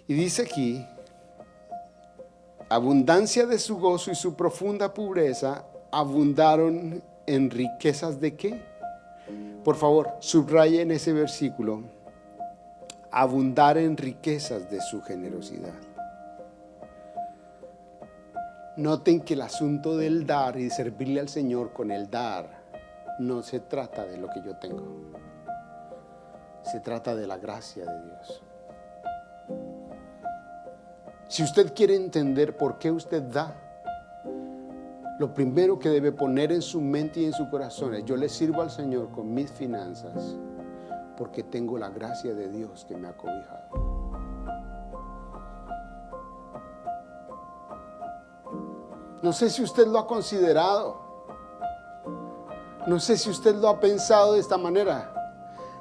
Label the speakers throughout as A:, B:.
A: Y dice aquí, abundancia de su gozo y su profunda pobreza abundaron en riquezas ¿de qué? Por favor, subrayen ese versículo. Abundar en riquezas de su generosidad. Noten que el asunto del dar y de servirle al Señor con el dar no se trata de lo que yo tengo. Se trata de la gracia de Dios. Si usted quiere entender por qué usted da, lo primero que debe poner en su mente y en su corazón es: yo le sirvo al Señor con mis finanzas porque tengo la gracia de Dios que me ha cobijado. No sé si usted lo ha considerado. No sé si usted lo ha pensado de esta manera.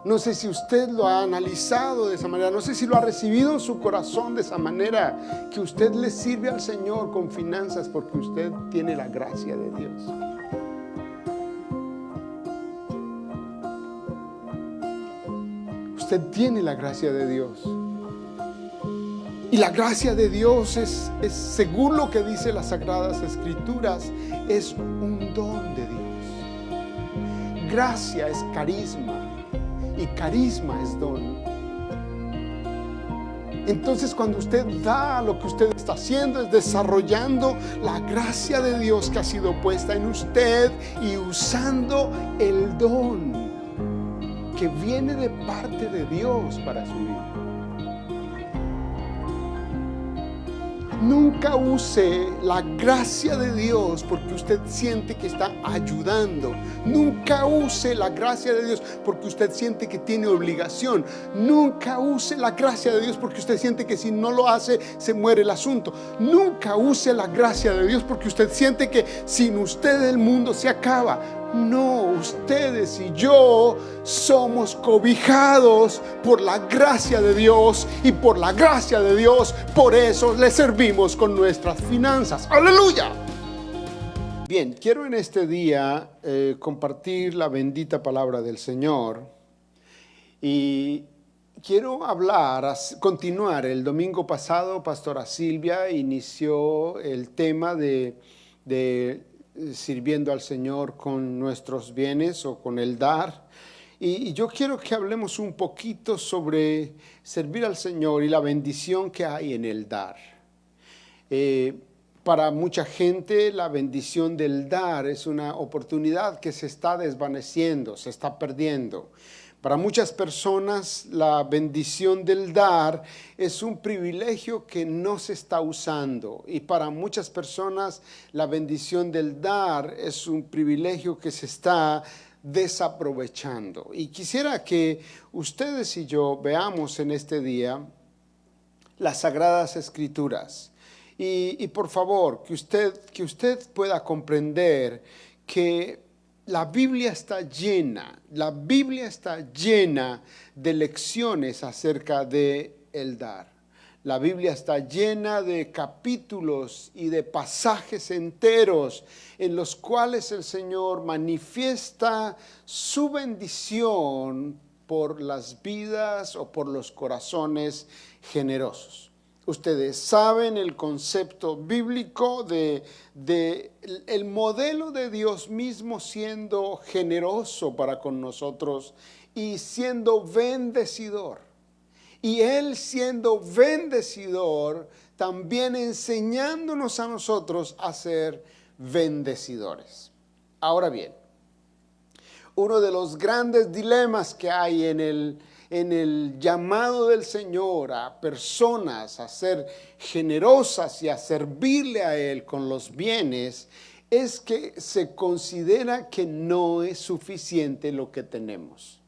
A: No sé si usted lo ha analizado de esa manera. No sé si lo ha recibido en su corazón de esa manera, que usted le sirve al Señor con finanzas porque usted tiene la gracia de Dios. Usted tiene la gracia de Dios. Y la gracia de Dios es, según lo que dice las Sagradas Escrituras, es un don de Dios. Gracia es carisma y carisma es don. Entonces, cuando usted da, lo que usted está haciendo es desarrollando la gracia de Dios que ha sido puesta en usted y usando el don que viene de parte de Dios para su vida. Nunca use la gracia de Dios porque usted siente que está ayudando. Nunca use la gracia de Dios porque usted siente que tiene obligación. Nunca use la gracia de Dios porque usted siente que si no lo hace se muere el asunto. Nunca use la gracia de Dios porque usted siente que sin usted el mundo se acaba. No, ustedes y yo somos cobijados por la gracia de Dios, y por la gracia de Dios, por eso le servimos con nuestras finanzas. ¡Aleluya! Bien, quiero en este día compartir la bendita palabra del Señor, y quiero continuar. El domingo pasado, Pastora Silvia inició el tema de sirviendo al Señor con nuestros bienes o con el dar. Y yo quiero que hablemos un poquito sobre servir al Señor y la bendición que hay en el dar. Para mucha gente la bendición del dar es una oportunidad que se está desvaneciendo, se está perdiendo. Para muchas personas la bendición del dar es un privilegio que no se está usando, y para muchas personas la bendición del dar es un privilegio que se está desaprovechando. Y quisiera que ustedes y yo veamos en este día las Sagradas Escrituras, y por favor que usted pueda comprender que la Biblia está llena de lecciones acerca de el dar. La Biblia está llena de capítulos y de pasajes enteros en los cuales el Señor manifiesta su bendición por las vidas o por los corazones generosos. Ustedes saben el concepto bíblico de el modelo de Dios mismo siendo generoso para con nosotros y siendo bendecidor. Y Él siendo bendecidor, también enseñándonos a nosotros a ser bendecidores. Ahora bien, uno de los grandes dilemas que hay en el llamado del Señor a personas a ser generosas y a servirle a Él con los bienes es que se considera que no es suficiente lo que tenemos.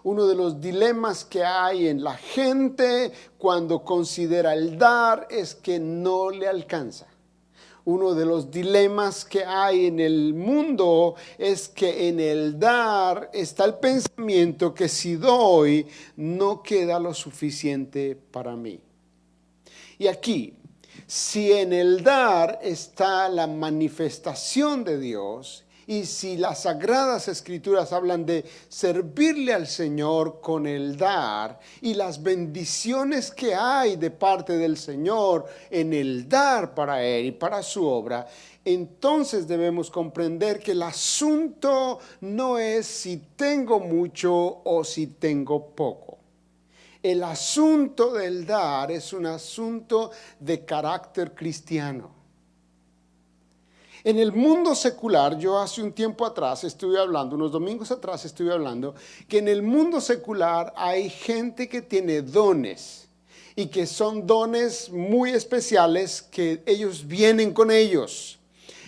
A: Uno de los dilemas que hay en la gente cuando considera el dar es que no le alcanza. Uno de los dilemas que hay en el mundo es que en el dar está el pensamiento que si doy no queda lo suficiente para mí. Y aquí, si en el dar está la manifestación de Dios Y si las Sagradas Escrituras hablan de servirle al Señor con el dar y las bendiciones que hay de parte del Señor en el dar para Él y para su obra, entonces debemos comprender que el asunto no es si tengo mucho o si tengo poco. El asunto del dar es un asunto de carácter cristiano. En el mundo secular, yo hace un tiempo atrás estuve hablando, unos domingos atrás estuve hablando, que en el mundo secular hay gente que tiene dones y que son dones muy especiales que ellos vienen con ellos.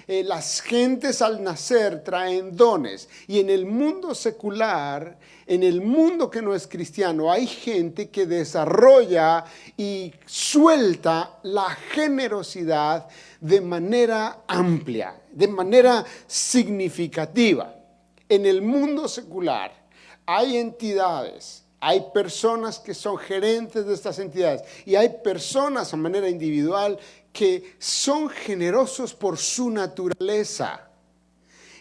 A: Las gentes al nacer traen dones y en el mundo secular, en el mundo que no es cristiano, hay gente que desarrolla y suelta la generosidad de manera amplia, de manera significativa. En el mundo secular hay entidades, hay personas que son gerentes de estas entidades y hay personas a manera individual que son generosos por su naturaleza.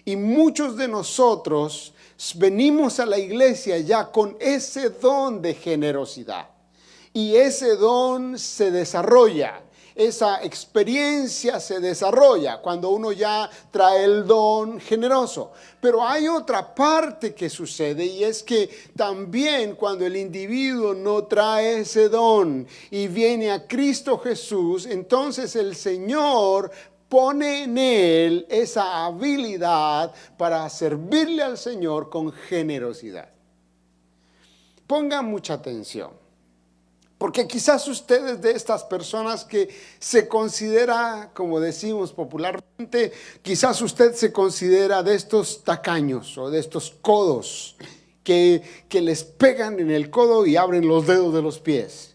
A: Y muchos de nosotros venimos a la iglesia ya con ese don de generosidad. Y ese don se desarrolla, esa experiencia se desarrolla cuando uno ya trae el don generoso. Pero hay otra parte que sucede y es que también cuando el individuo no trae ese don y viene a Cristo Jesús, entonces el Señor pone en él esa habilidad para servirle al Señor con generosidad. Pongan mucha atención. Porque quizás ustedes de estas personas que se considera, como decimos popularmente, quizás usted se considera de estos tacaños o de estos codos que les pegan en el codo y abren los dedos de los pies.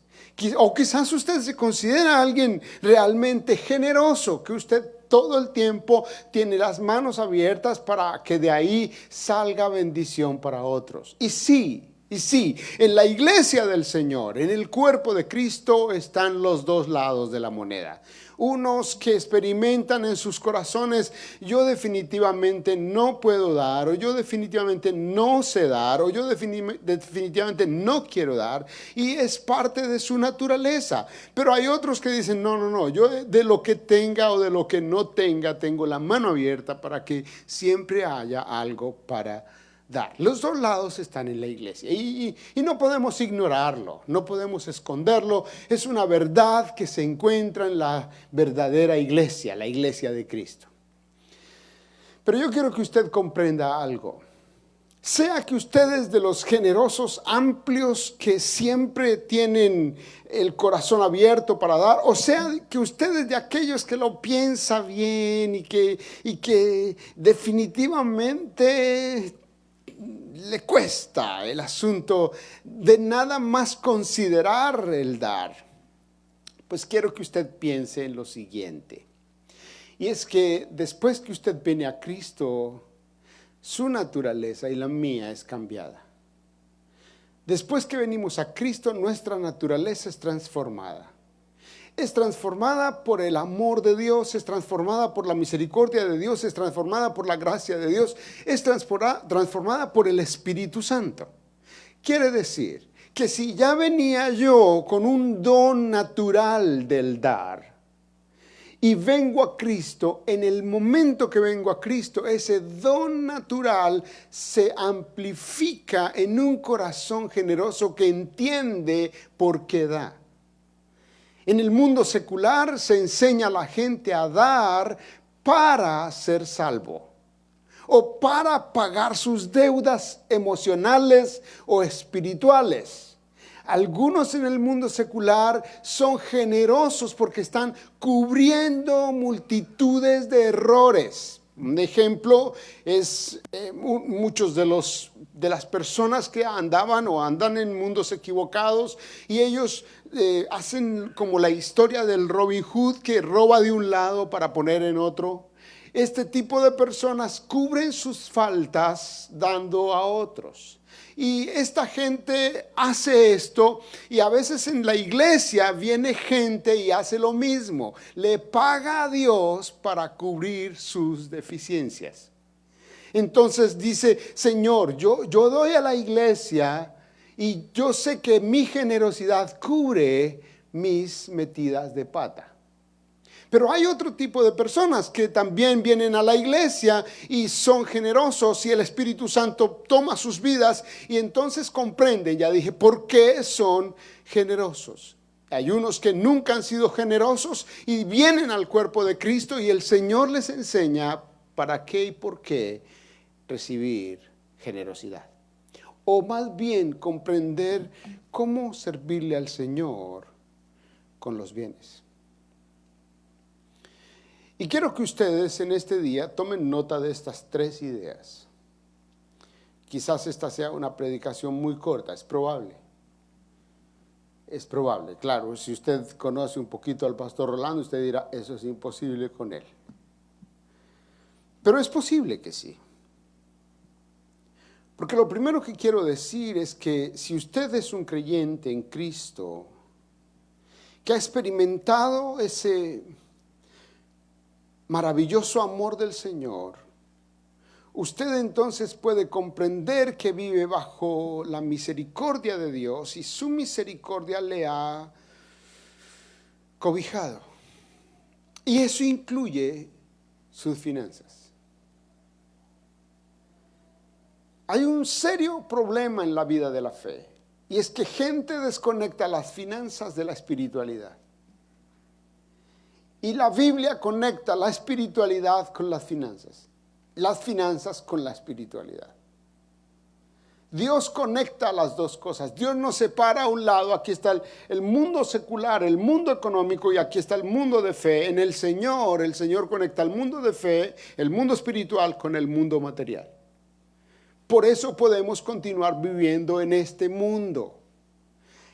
A: O quizás usted se considera alguien realmente generoso, que usted todo el tiempo tiene las manos abiertas para que de ahí salga bendición para otros. Y sí, en la iglesia del Señor, en el cuerpo de Cristo están los dos lados de la moneda. Unos que experimentan en sus corazones, yo definitivamente no puedo dar, o yo definitivamente no sé dar, o yo definitivamente no quiero dar, y es parte de su naturaleza. Pero hay otros que dicen, no, yo de lo que tenga o de lo que no tenga, tengo la mano abierta para que siempre haya algo para dar. Los dos lados están en la iglesia y no podemos ignorarlo, no podemos esconderlo. Es una verdad que se encuentra en la verdadera iglesia, la iglesia de Cristo. Pero yo quiero que usted comprenda algo. Sea que ustedes de los generosos amplios que siempre tienen el corazón abierto para dar, o sea que ustedes de aquellos que lo piensa bien y que definitivamente le cuesta el asunto de nada más considerar el dar, pues quiero que usted piense en lo siguiente. Y es que después que usted viene a Cristo, su naturaleza y la mía es cambiada. Después que venimos a Cristo, nuestra naturaleza es transformada. Es transformada por el amor de Dios, es transformada por la misericordia de Dios, es transformada por la gracia de Dios, es transformada por el Espíritu Santo. Quiere decir que si ya venía yo con un don natural del dar y vengo a Cristo, en el momento que vengo a Cristo, ese don natural se amplifica en un corazón generoso que entiende por qué da. En el mundo secular se enseña a la gente a dar para ser salvo o para pagar sus deudas emocionales o espirituales. Algunos en el mundo secular son generosos porque están cubriendo multitudes de errores. Un ejemplo es muchos de las personas que andaban o andan en mundos equivocados y ellos hacen como la historia del Robin Hood que roba de un lado para poner en otro. Este tipo de personas cubren sus faltas dando a otros. Y esta gente hace esto y a veces en la iglesia viene gente y hace lo mismo. Le paga a Dios para cubrir sus deficiencias. Entonces dice, Señor, yo doy a la iglesia y yo sé que mi generosidad cubre mis metidas de pata. Pero hay otro tipo de personas que también vienen a la iglesia y son generosos y el Espíritu Santo toma sus vidas y entonces comprenden, ya dije, por qué son generosos. Hay unos que nunca han sido generosos y vienen al cuerpo de Cristo y el Señor les enseña para qué y por qué recibir generosidad. O más bien comprender cómo servirle al Señor con los bienes. Y quiero que ustedes en este día tomen nota de estas 3 ideas. Quizás esta sea una predicación muy corta, es probable. Es probable, claro, si usted conoce un poquito al pastor Rolando, usted dirá, eso es imposible con él. Pero es posible que sí. Porque lo primero que quiero decir es que si usted es un creyente en Cristo, que ha experimentado ese maravilloso amor del Señor, usted entonces puede comprender que vive bajo la misericordia de Dios y su misericordia le ha cobijado. Y eso incluye sus finanzas. Hay un serio problema en la vida de la fe y es que gente desconecta las finanzas de la espiritualidad. Y la Biblia conecta la espiritualidad con las finanzas con la espiritualidad. Dios conecta las dos cosas. Dios nos separa a un lado, aquí está el mundo secular, el mundo económico, y aquí está el mundo de fe. En el Señor conecta el mundo de fe, el mundo espiritual con el mundo material. Por eso podemos continuar viviendo en este mundo.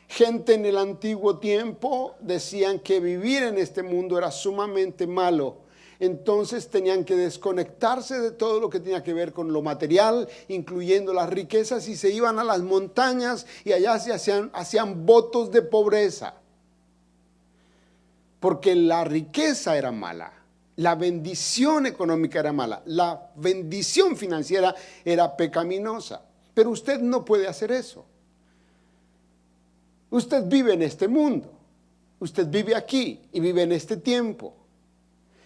A: Gente en el antiguo tiempo decían que vivir en este mundo era sumamente malo. Entonces tenían que desconectarse de todo lo que tenía que ver con lo material, incluyendo las riquezas, y se iban a las montañas y allá se hacían votos de pobreza. Porque la riqueza era mala, la bendición económica era mala, la bendición financiera era pecaminosa. Pero usted no puede hacer eso. Usted vive en este mundo, usted vive aquí y vive en este tiempo.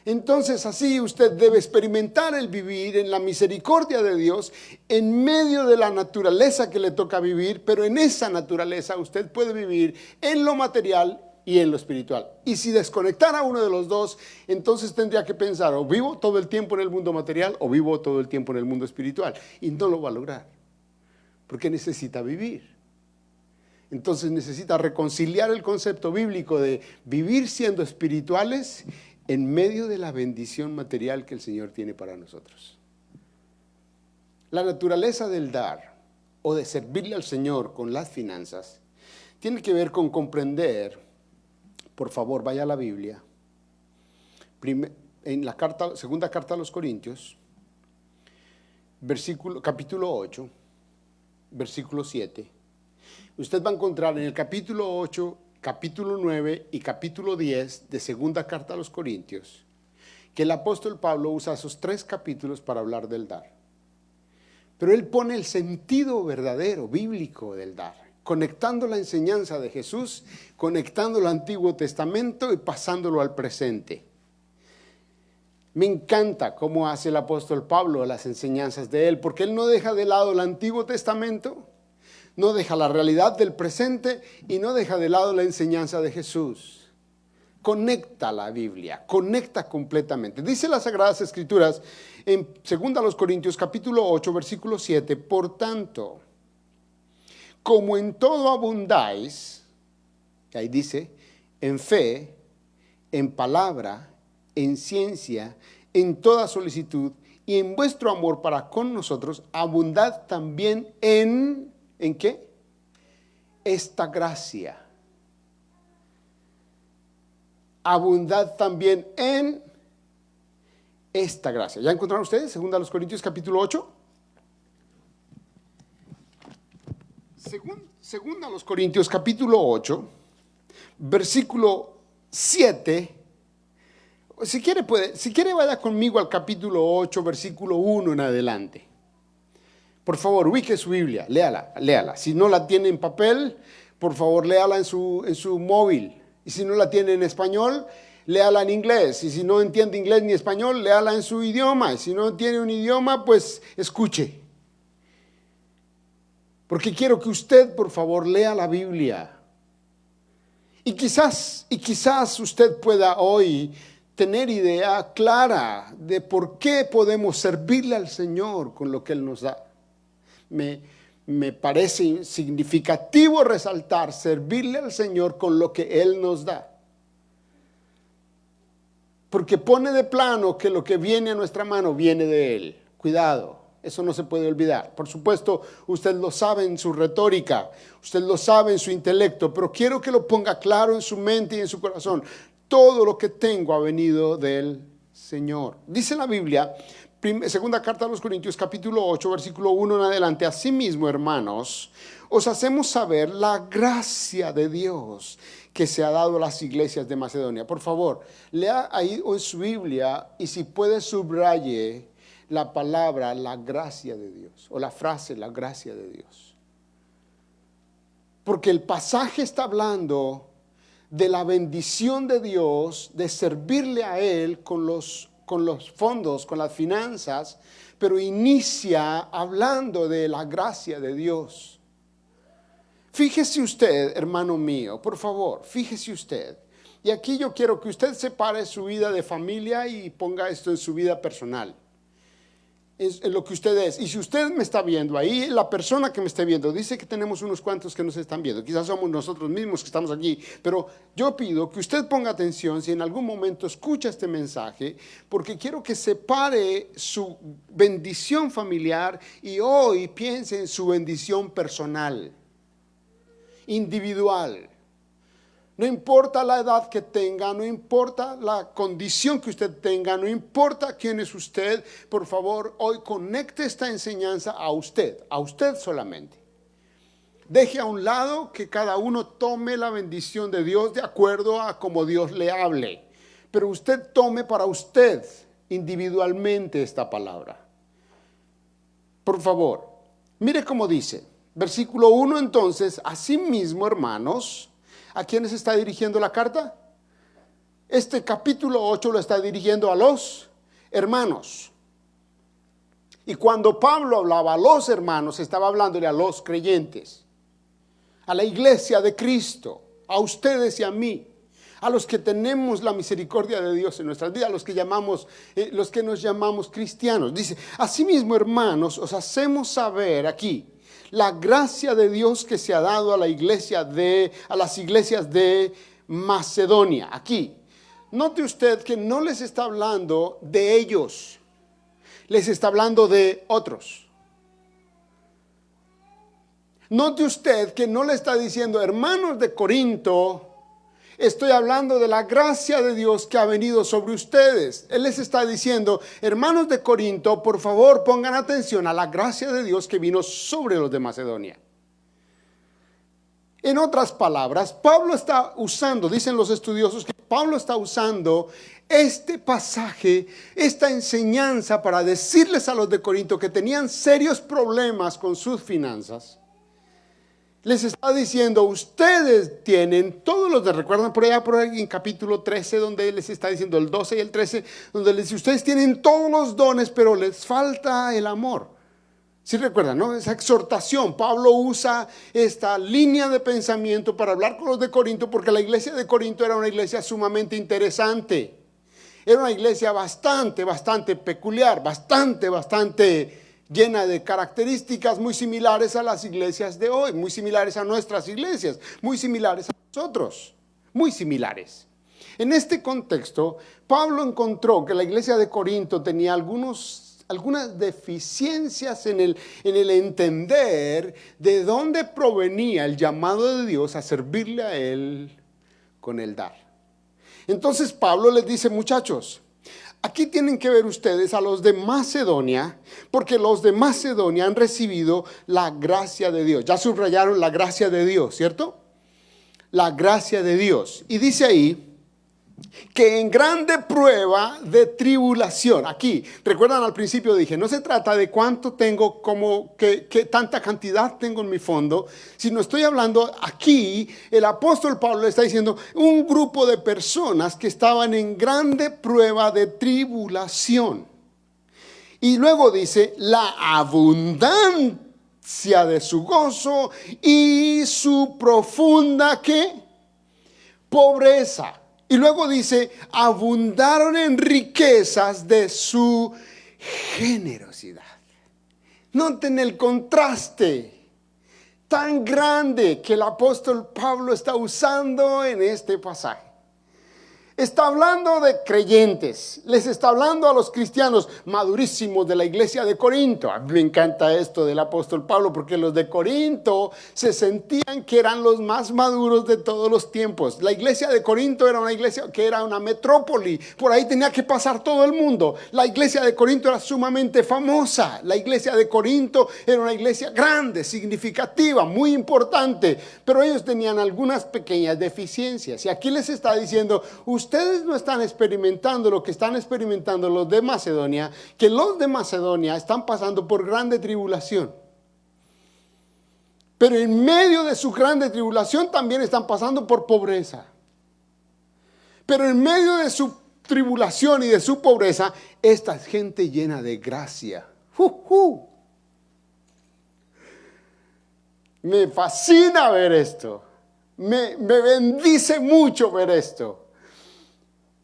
A: Entonces así usted debe experimentar el vivir en la misericordia de Dios en medio de la naturaleza que le toca vivir, pero en esa naturaleza usted puede vivir en lo material y en lo espiritual. Y si desconectara uno de los dos, entonces tendría que pensar, o vivo todo el tiempo en el mundo material o vivo todo el tiempo en el mundo espiritual. Y no lo va a lograr, porque necesita vivir. Entonces necesita reconciliar el concepto bíblico de vivir siendo espirituales en medio de la bendición material que el Señor tiene para nosotros. La naturaleza del dar o de servirle al Señor con las finanzas tiene que ver con comprender, por favor vaya a la Biblia, en la segunda carta a los Corintios, capítulo 8, versículo 7. Usted va a encontrar en el capítulo 8, capítulo 9 y capítulo 10 de segunda carta a los Corintios que el apóstol Pablo usa esos 3 capítulos para hablar del dar. Pero él pone el sentido verdadero, bíblico del dar, conectando la enseñanza de Jesús, conectando el Antiguo Testamento y pasándolo al presente. Me encanta cómo hace el apóstol Pablo las enseñanzas de él, porque él no deja de lado el Antiguo Testamento, no deja la realidad del presente y no deja de lado la enseñanza de Jesús. Conecta la Biblia, conecta completamente. Dice las Sagradas Escrituras en 2 Corintios capítulo 8, versículo 7, por tanto, como en todo abundáis, ahí dice, en fe, en palabra, en ciencia, en toda solicitud y en vuestro amor para con nosotros, abundad también ¿en qué? Esta gracia. Abundad también en esta gracia. ¿Ya encontraron ustedes? Segunda a los Corintios capítulo 8. Segunda a los Corintios capítulo 8, versículo 7. Si quiere vaya conmigo al capítulo 8, versículo 1 en adelante. Por favor, ubique su Biblia, léala. Si no la tiene en papel, por favor, léala en su móvil. Y si no la tiene en español, léala en inglés. Y si no entiende inglés ni español, léala en su idioma. Y si no tiene un idioma, pues escuche. Porque quiero que usted, por favor, lea la Biblia. Y quizás usted pueda hoy tener idea clara de por qué podemos servirle al Señor con lo que Él nos da. Me parece significativo resaltar servirle al Señor con lo que Él nos da. Porque pone de plano que lo que viene a nuestra mano viene de Él. Cuidado, eso no se puede olvidar. Por supuesto, usted lo sabe en su retórica, usted lo sabe en su intelecto, pero quiero que lo ponga claro en su mente y en su corazón. Todo lo que tengo ha venido del Señor. Dice la Biblia, segunda carta a los Corintios, capítulo 8, versículo 1 en adelante. Asimismo, hermanos, os hacemos saber la gracia de Dios que se ha dado a las iglesias de Macedonia. Por favor, lea ahí en su Biblia y si puede subraye la palabra, la gracia de Dios, o la frase, la gracia de Dios. Porque el pasaje está hablando de la bendición de Dios, de servirle a Él con los fondos, con las finanzas, pero inicia hablando de la gracia de Dios. Fíjese usted, hermano mío, por favor, fíjese usted. Y aquí yo quiero que usted separe su vida de familia y ponga esto en su vida personal. Es lo que usted es. Y si usted me está viendo ahí, la persona que me esté viendo, dice que tenemos unos cuantos que nos están viendo, quizás somos nosotros mismos que estamos aquí, pero yo pido que usted ponga atención si en algún momento escucha este mensaje, porque quiero que separe su bendición familiar y hoy piense en su bendición personal, individual. No importa la edad que tenga, no importa la condición que usted tenga, no importa quién es usted, por favor, hoy conecte esta enseñanza a usted solamente. Deje a un lado que cada uno tome la bendición de Dios de acuerdo a como Dios le hable. Pero usted tome para usted individualmente esta palabra. Por favor, mire cómo dice, versículo 1 entonces, asimismo, hermanos, ¿a quiénes está dirigiendo la carta? Este capítulo 8 lo está dirigiendo a los hermanos. Y cuando Pablo hablaba a los hermanos, estaba hablándole a los creyentes, a la iglesia de Cristo, a ustedes y a mí, a los que tenemos la misericordia de Dios en nuestras vidas, los que nos llamamos cristianos. Dice, asimismo, hermanos, os hacemos saber aquí la gracia de Dios que se ha dado a las iglesias de Macedonia. Aquí, note usted que no les está hablando de ellos, les está hablando de otros. Note usted que no le está diciendo, hermanos de Corinto, estoy hablando de la gracia de Dios que ha venido sobre ustedes. Él les está diciendo, hermanos de Corinto, por favor pongan atención a la gracia de Dios que vino sobre los de Macedonia. En otras palabras, Pablo está usando, dicen los estudiosos, que Pablo está usando este pasaje, esta enseñanza para decirles a los de Corinto que tenían serios problemas con sus finanzas. Les está diciendo, ustedes tienen todos los de, recuerdan por ahí en capítulo 13, donde les está diciendo el 12 y el 13, donde les dice, ustedes tienen todos los dones, pero les falta el amor. ¿Sí recuerdan, no? Esa exhortación, Pablo usa esta línea de pensamiento para hablar con los de Corinto, porque la iglesia de Corinto era una iglesia sumamente interesante. Era una iglesia bastante peculiar, bastante llena de características muy similares a las iglesias de hoy, muy similares a nuestras iglesias, muy similares a nosotros, muy similares. En este contexto, Pablo encontró que la iglesia de Corinto tenía algunas deficiencias en el entender de dónde provenía el llamado de Dios a servirle a Él con el dar. Entonces Pablo les dice, muchachos, aquí tienen que ver ustedes a los de Macedonia, porque los de Macedonia han recibido la gracia de Dios. Ya subrayaron la gracia de Dios, ¿cierto? La gracia de Dios. Y dice ahí, que en grande prueba de tribulación. Aquí, recuerdan al principio dije, no se trata de cuánto tengo, como que tanta cantidad tengo en mi fondo, sino estoy hablando aquí, el apóstol Pablo le está diciendo, un grupo de personas que estaban en grande prueba de tribulación. Y luego dice, la abundancia de su gozo y su profunda, ¿qué? Pobreza. Y luego dice, abundaron en riquezas de su generosidad. Noten el contraste tan grande que el apóstol Pablo está usando en este pasaje. Está hablando de creyentes, les está hablando a los cristianos madurísimos de la iglesia de Corinto. A mí me encanta esto del apóstol Pablo porque los de Corinto se sentían que eran los más maduros de todos los tiempos. La iglesia de Corinto era una iglesia que era una metrópoli, por ahí tenía que pasar todo el mundo. La iglesia de Corinto era sumamente famosa, la iglesia de Corinto era una iglesia grande, significativa, muy importante, pero ellos tenían algunas pequeñas deficiencias. Y aquí les está diciendo, ustedes no están experimentando lo que están experimentando los de Macedonia, que los de Macedonia están pasando por grande tribulación. Pero en medio de su grande tribulación también están pasando por pobreza. Pero en medio de su tribulación y de su pobreza, esta gente llena de gracia. Me fascina ver esto. Me bendice mucho ver esto.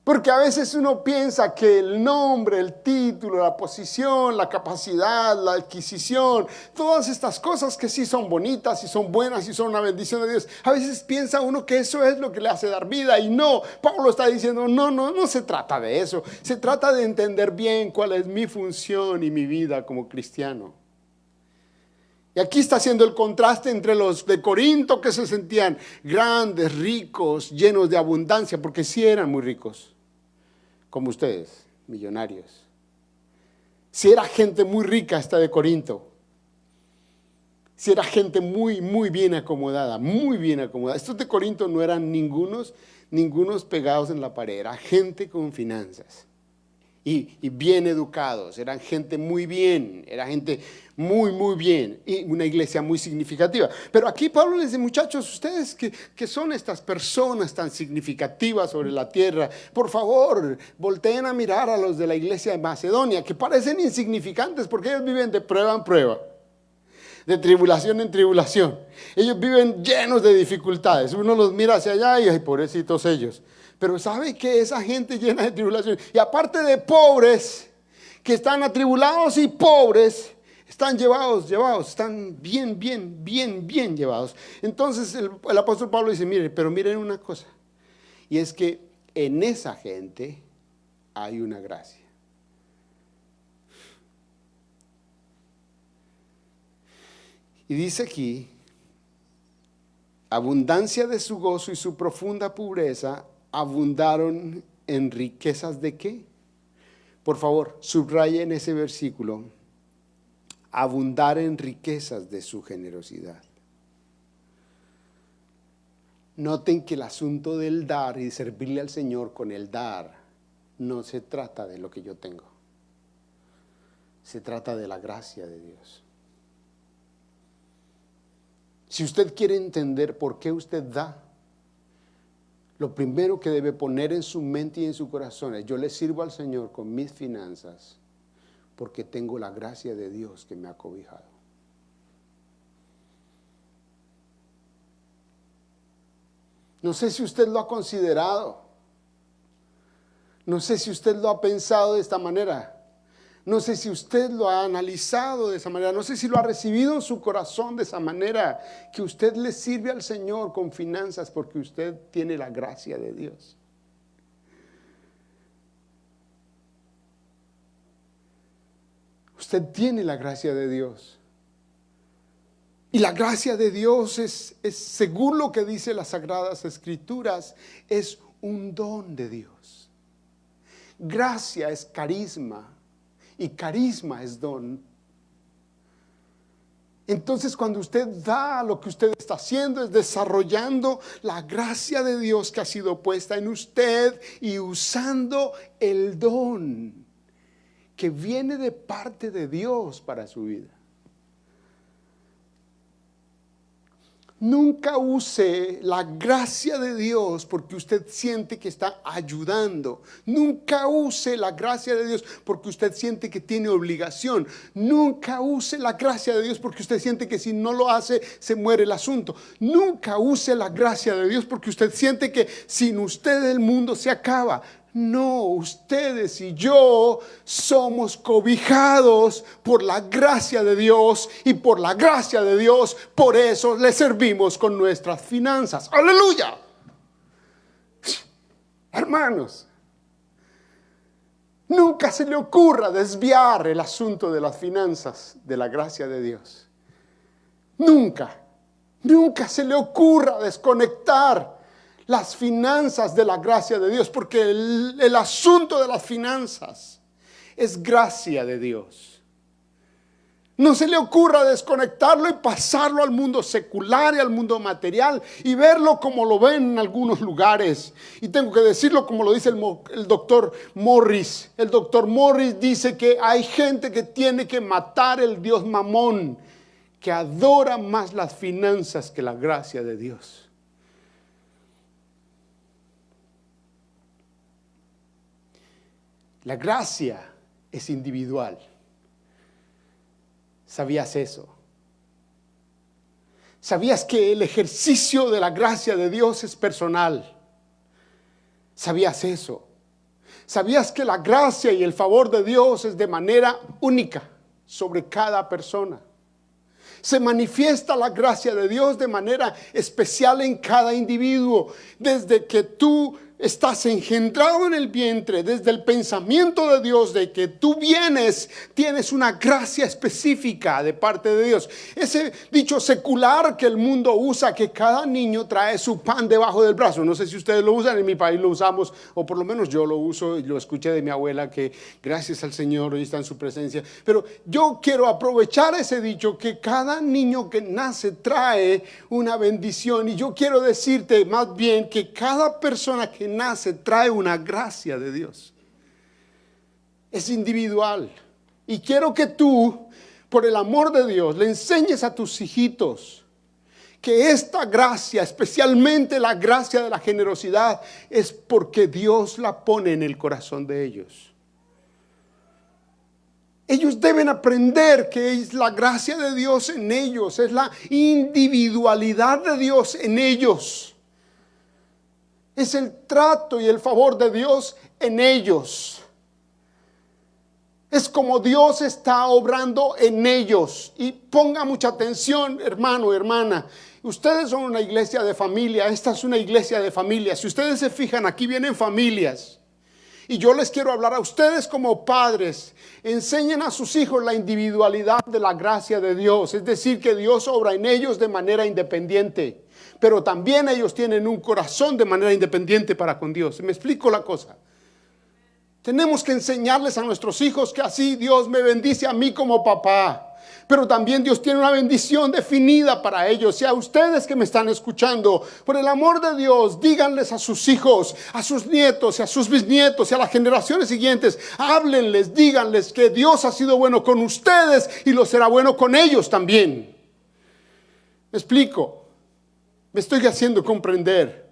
A: Porque a veces uno piensa que el nombre, el título, la posición, la capacidad, la adquisición, todas estas cosas que sí son bonitas y son buenas y son una bendición de Dios, a veces piensa uno que eso es lo que le hace dar vida y no. Pablo está diciendo, no se trata de eso. Se trata de entender bien cuál es mi función y mi vida como cristiano. Y aquí está haciendo el contraste entre los de Corinto que se sentían grandes, ricos, llenos de abundancia, porque sí eran muy ricos. Como ustedes, millonarios. Si era gente muy rica esta de Corinto. Si era gente muy, muy bien acomodada, muy bien acomodada. Estos de Corinto no eran ningunos pegados en la pared. Era gente con finanzas. Y bien educados, eran gente muy bien, era gente muy, muy bien, y una iglesia muy significativa. Pero aquí Pablo les dice, muchachos, ustedes que son estas personas tan significativas sobre la tierra, por favor, volteen a mirar a los de la iglesia de Macedonia, que parecen insignificantes porque ellos viven de prueba en prueba, de tribulación en tribulación. Ellos viven llenos de dificultades. Uno los mira hacia allá y, ay, pobrecitos ellos. Pero ¿sabe que esa gente llena de tribulación? Y aparte de pobres, que están atribulados y pobres, están llevados, están bien llevados. Entonces el apóstol Pablo dice, pero miren una cosa. Y es que en esa gente hay una gracia. Y dice aquí, abundancia de su gozo y su profunda pobreza abundaron en riquezas de ¿qué? Por favor, subrayen ese versículo. Abundar en riquezas de su generosidad. Noten que el asunto del dar y de servirle al Señor con el dar no se trata de lo que yo tengo. Se trata de la gracia de Dios. Si usted quiere entender por qué usted da, lo primero que debe poner en su mente y en su corazón es, yo le sirvo al Señor con mis finanzas porque tengo la gracia de Dios que me ha cobijado. No sé si usted lo ha considerado. No sé si usted lo ha pensado de esta manera. No sé si usted lo ha analizado de esa manera. No sé si lo ha recibido en su corazón de esa manera. Que usted le sirve al Señor con finanzas porque usted tiene la gracia de Dios. Usted tiene la gracia de Dios. Y la gracia de Dios es según lo que dice las Sagradas Escrituras, es un don de Dios. Gracia es carisma y carisma es don. Entonces, cuando usted da, lo que usted está haciendo es desarrollando la gracia de Dios que ha sido puesta en usted y usando el don que viene de parte de Dios para su vida. Nunca use la gracia de Dios porque usted siente que está ayudando. Nunca use la gracia de Dios porque usted siente que tiene obligación. Nunca use la gracia de Dios porque usted siente que si no lo hace se muere el asunto. Nunca use la gracia de Dios porque usted siente que sin usted el mundo se acaba. No, ustedes y yo somos cobijados por la gracia de Dios, y por la gracia de Dios, por eso le servimos con nuestras finanzas. ¡Aleluya! Hermanos, nunca se le ocurra desviar el asunto de las finanzas de la gracia de Dios. Nunca se le ocurra desconectar las finanzas de la gracia de Dios, porque el asunto de las finanzas es gracia de Dios. No se le ocurra desconectarlo y pasarlo al mundo secular y al mundo material y verlo como lo ven en algunos lugares. Y tengo que decirlo como lo dice el doctor Morris. El doctor Morris dice que hay gente que tiene que matar el Dios Mamón, que adora más las finanzas que la gracia de Dios. La gracia es individual. ¿Sabías eso? ¿Sabías que el ejercicio de la gracia de Dios es personal? ¿Sabías eso? ¿Sabías que la gracia y el favor de Dios es de manera única sobre cada persona? Se manifiesta la gracia de Dios de manera especial en cada individuo. Desde que tú estás engendrado en el vientre, desde el pensamiento de Dios de que tú vienes, tienes una gracia específica de parte de Dios. Ese dicho secular que el mundo usa, que cada niño trae su pan debajo del brazo. No sé si ustedes lo usan, en mi país lo usamos, o por lo menos yo lo uso, y lo escuché de mi abuela, que gracias al Señor hoy está en su presencia. Pero yo quiero aprovechar ese dicho, que cada niño que nace trae una bendición, y yo quiero decirte más bien que cada persona que nace trae una gracia de Dios. Es individual. Y quiero que tú, por el amor de Dios, le enseñes a tus hijitos que esta gracia, especialmente la gracia de la generosidad, es porque Dios la pone en el corazón de ellos. Ellos deben aprender que es la gracia de Dios en ellos, es la individualidad de Dios en ellos. Es el trato y el favor de Dios en ellos. Es como Dios está obrando en ellos. Y ponga mucha atención, hermano, hermana. Ustedes son una iglesia de familia. Esta es una iglesia de familia. Si ustedes se fijan, aquí vienen familias. Y yo les quiero hablar a ustedes como padres. Enseñen a sus hijos la individualidad de la gracia de Dios. Es decir, que Dios obra en ellos de manera independiente. Pero también ellos tienen un corazón de manera independiente para con Dios. ¿Me explico la cosa? Tenemos que enseñarles a nuestros hijos que así Dios me bendice a mí como papá. Pero también Dios tiene una bendición definida para ellos. Y a ustedes que me están escuchando, por el amor de Dios, díganles a sus hijos, a sus nietos y a sus bisnietos y a las generaciones siguientes, háblenles, díganles que Dios ha sido bueno con ustedes y lo será bueno con ellos también. ¿Me explico? Me estoy haciendo comprender.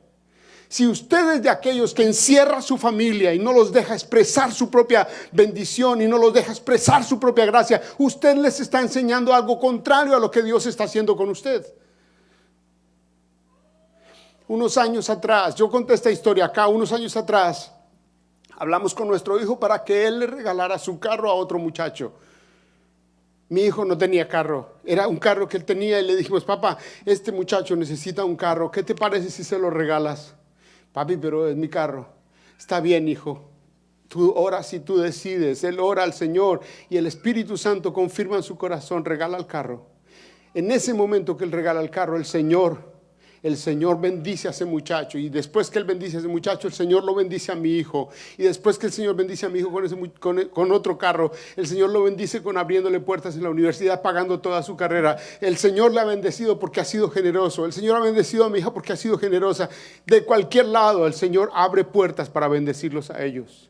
A: Si usted es de aquellos que encierra a su familia y no los deja expresar su propia bendición y no los deja expresar su propia gracia, usted les está enseñando algo contrario a lo que Dios está haciendo con usted. Unos años atrás, yo conté esta historia acá, unos años atrás, hablamos con nuestro hijo para que él le regalara su carro a otro muchacho. Mi hijo no tenía carro, era un carro que él tenía y le dijimos, papá, este muchacho necesita un carro, ¿qué te parece si se lo regalas? Papi, pero es mi carro. Está bien, hijo, tú oras y tú decides. Él ora al Señor y el Espíritu Santo confirma en su corazón, regala el carro. En ese momento que él regala el carro, el Señor el Señor bendice a ese muchacho, y después que Él bendice a ese muchacho, el Señor lo bendice a mi hijo, y después que el Señor bendice a mi hijo con otro carro, el Señor lo bendice con abriéndole puertas en la universidad, pagando toda su carrera. El Señor le ha bendecido porque ha sido generoso. El Señor ha bendecido a mi hija porque ha sido generosa. De cualquier lado, el Señor abre puertas para bendecirlos a ellos.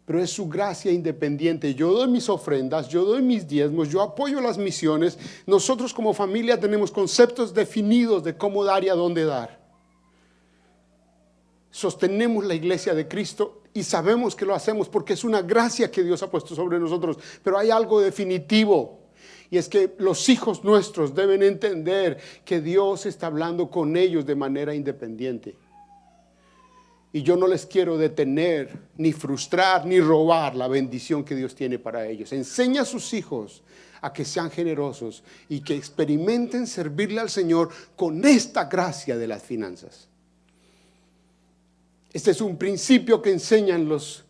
A: Pero es su gracia independiente. Yo doy mis ofrendas, yo doy mis diezmos, yo apoyo las misiones. Nosotros como familia tenemos conceptos definidos de cómo dar y a dónde dar. Sostenemos la iglesia de Cristo y sabemos que lo hacemos porque es una gracia que Dios ha puesto sobre nosotros. Pero hay algo definitivo, y es que los hijos nuestros deben entender que Dios está hablando con ellos de manera independiente. Y yo no les quiero detener, ni frustrar, ni robar la bendición que Dios tiene para ellos. Enseña a sus hijos a que sean generosos y que experimenten servirle al Señor con esta gracia de las finanzas. Este es un principio que enseñan los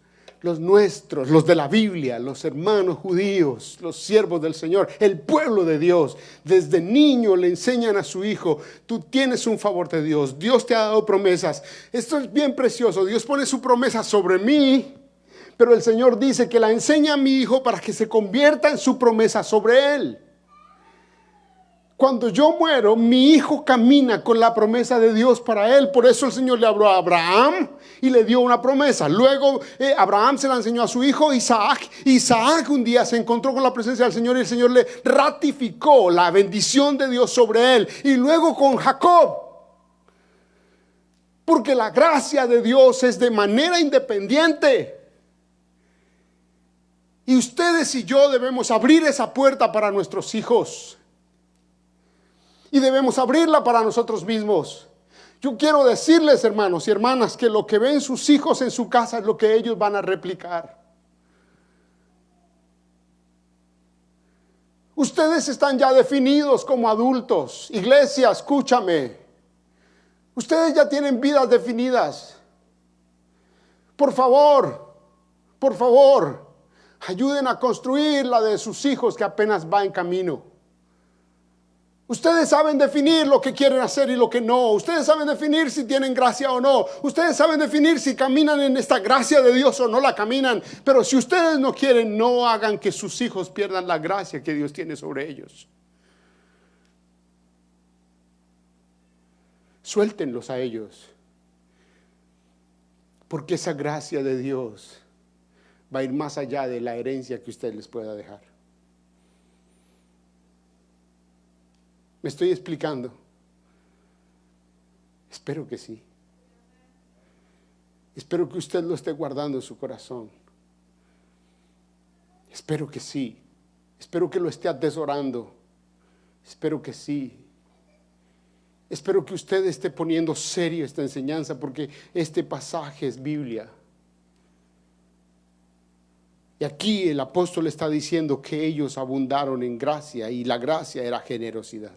A: nuestros, los de la Biblia, los hermanos judíos, los siervos del Señor, el pueblo de Dios. Desde niño le enseñan a su hijo: tú tienes un favor de Dios, Dios te ha dado promesas. Esto es bien precioso. Dios pone su promesa sobre mí, pero el Señor dice que la enseña a mi hijo para que se convierta en su promesa sobre él. Cuando yo muero, mi hijo camina con la promesa de Dios para él. Por eso el Señor le habló a Abraham y le dio una promesa. Luego Abraham se la enseñó a su hijo Isaac. Isaac un día se encontró con la presencia del Señor y el Señor le ratificó la bendición de Dios sobre él. Y luego con Jacob. Porque la gracia de Dios es de manera independiente. Y ustedes y yo debemos abrir esa puerta para nuestros hijos. Y debemos abrirla para nosotros mismos. Yo quiero decirles, hermanos y hermanas, que lo que ven sus hijos en su casa es lo que ellos van a replicar. Ustedes están ya definidos como adultos. Iglesia, escúchame. Ustedes ya tienen vidas definidas. Por favor, ayuden a construir la de sus hijos que apenas va en camino. Ustedes saben definir lo que quieren hacer y lo que no. Ustedes saben definir si tienen gracia o no. Ustedes saben definir si caminan en esta gracia de Dios o no la caminan. Pero si ustedes no quieren, no hagan que sus hijos pierdan la gracia que Dios tiene sobre ellos. Suéltenlos a ellos. Porque esa gracia de Dios va a ir más allá de la herencia que usted les pueda dejar. ¿Me estoy explicando? Espero que sí. Espero que usted lo esté guardando en su corazón. Espero que sí. Espero que lo esté atesorando. Espero que sí. Espero que usted esté poniendo serio esta enseñanza, porque este pasaje es Biblia. Y aquí el apóstol está diciendo que ellos abundaron en gracia, y la gracia era generosidad.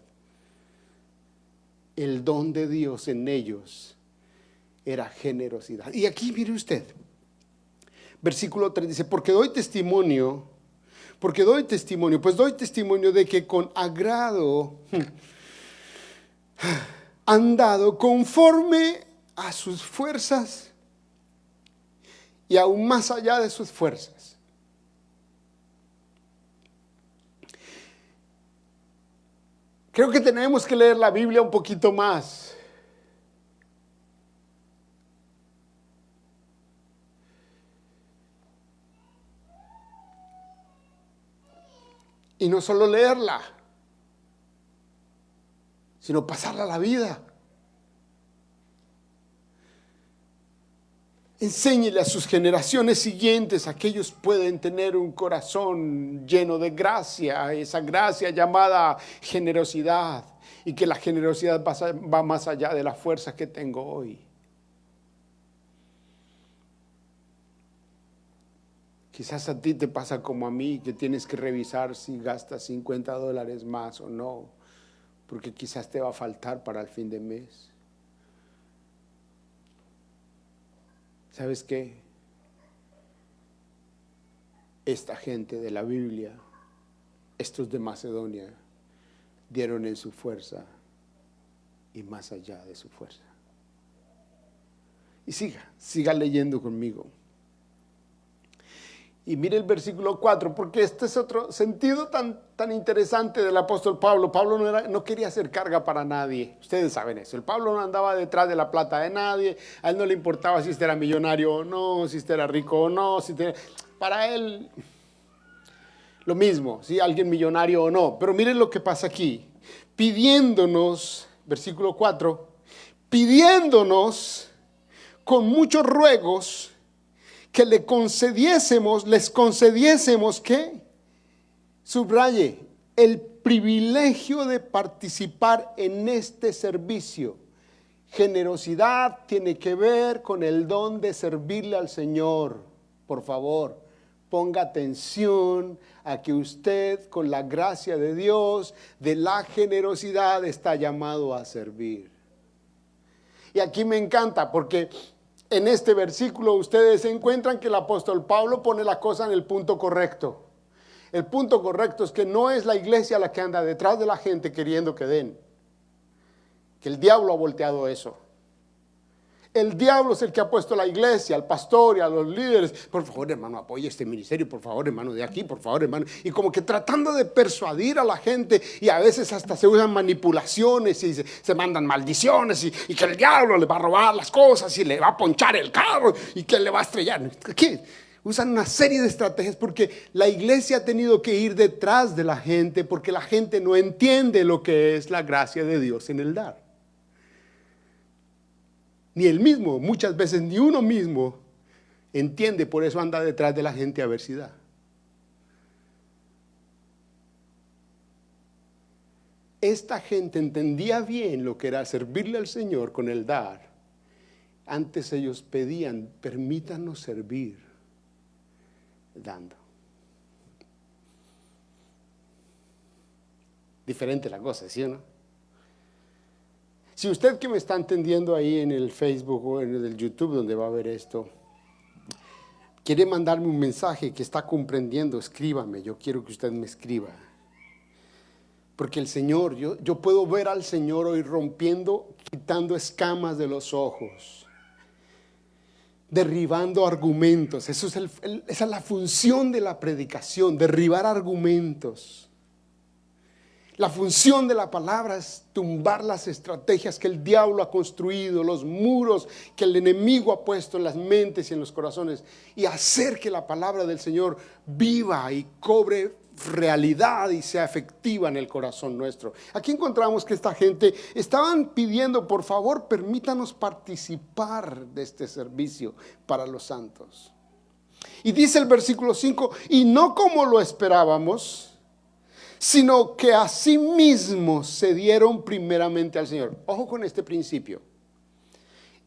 A: El don de Dios en ellos era generosidad. Y aquí mire usted, versículo 3 dice: pues doy testimonio de que con agrado han dado conforme a sus fuerzas y aún más allá de sus fuerzas. Creo que tenemos que leer la Biblia un poquito más. Y no solo leerla, sino pasarla a la vida. Enséñele a sus generaciones siguientes a que ellos pueden tener un corazón lleno de gracia, esa gracia llamada generosidad, y que la generosidad va más allá de la fuerza que tengo hoy. Quizás a ti te pasa como a mí, que tienes que revisar si gastas $50 más o no, porque quizás te va a faltar para el fin de mes. ¿Sabes qué? Esta gente de la Biblia, estos de Macedonia, dieron en su fuerza y más allá de su fuerza. Y siga leyendo conmigo. Y mire el versículo 4, porque este es otro sentido tan interesante del apóstol Pablo. Pablo no quería hacer carga para nadie. Ustedes saben eso. El Pablo no andaba detrás de la plata de nadie. A él no le importaba si era millonario o no, si era rico o no. Para él, lo mismo, si alguien millonario o no. Pero miren lo que pasa aquí. Pidiéndonos, versículo 4, pidiéndonos con muchos ruegos que les concediésemos, ¿qué? Subraye, el privilegio de participar en este servicio. Generosidad tiene que ver con el don de servirle al Señor. Por favor, ponga atención a que usted, con la gracia de Dios, de la generosidad, está llamado a servir. Y aquí me encanta porque en este versículo ustedes encuentran que el apóstol Pablo pone la cosa en el punto correcto. El punto correcto es que no es la iglesia la que anda detrás de la gente queriendo que den. Que el diablo ha volteado eso. El diablo es el que ha puesto a la iglesia, al pastor y a los líderes. Por favor, hermano, apoye este ministerio. Por favor, hermano, de aquí, por favor, hermano. Y como que tratando de persuadir a la gente. Y a veces hasta se usan manipulaciones y se mandan maldiciones. Y que el diablo le va a robar las cosas y le va a ponchar el carro y que le va a estrellar. ¿Qué? Usan una serie de estrategias porque la iglesia ha tenido que ir detrás de la gente porque la gente no entiende lo que es la gracia de Dios en el dar. Ni él mismo, muchas veces ni uno mismo entiende, por eso anda detrás de la gente a ver si da. Esta gente entendía bien lo que era servirle al Señor con el dar. Antes ellos pedían, permítanos servir dando. Diferente la cosa, ¿sí o no? Si usted que me está entendiendo ahí en el Facebook o en el YouTube donde va a ver esto, quiere mandarme un mensaje que está comprendiendo, escríbame, yo quiero que usted me escriba. Porque el Señor, yo puedo ver al Señor hoy rompiendo, quitando escamas de los ojos, derribando argumentos. Esa es la función de la predicación, derribar argumentos. La función de la palabra es tumbar las estrategias que el diablo ha construido, los muros que el enemigo ha puesto en las mentes y en los corazones, y hacer que la palabra del Señor viva y cobre realidad y sea efectiva en el corazón nuestro. Aquí encontramos que esta gente estaban pidiendo, por favor, permítanos participar de este servicio para los santos. Y dice el versículo 5, y no como lo esperábamos, sino que asimismo se dieron primeramente al Señor. Ojo con este principio.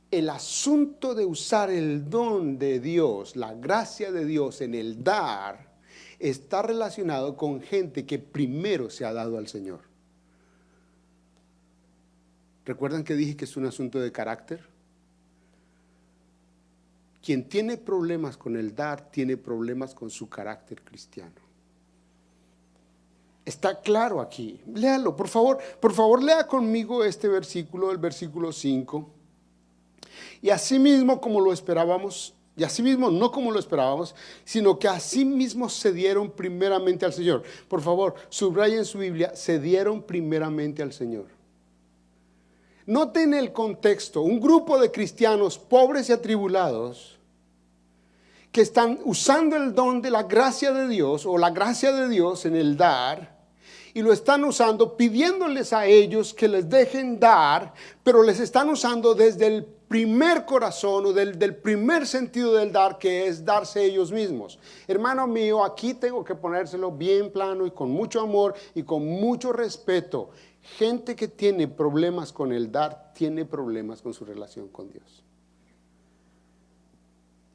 A: El asunto de usar el don de Dios, la gracia de Dios en el dar, está relacionado con gente que primero se ha dado al Señor. ¿Recuerdan que dije que es un asunto de carácter? Quien tiene problemas con el dar, tiene problemas con su carácter cristiano. Está claro aquí. Léalo, por favor, lea conmigo este versículo, el versículo 5. Y asimismo como lo esperábamos, y asimismo no como lo esperábamos, sino que asimismo se dieron primeramente al Señor. Por favor, subrayen su Biblia, se dieron primeramente al Señor. Noten el contexto, un grupo de cristianos pobres y atribulados que están usando el don de la gracia de Dios o la gracia de Dios en el dar, y lo están usando pidiéndoles a ellos que les dejen dar, pero les están usando desde el primer corazón o del primer sentido del dar, que es darse ellos mismos. Hermano mío, aquí tengo que ponérselo bien plano y con mucho amor y con mucho respeto. Gente que tiene problemas con el dar, tiene problemas con su relación con Dios.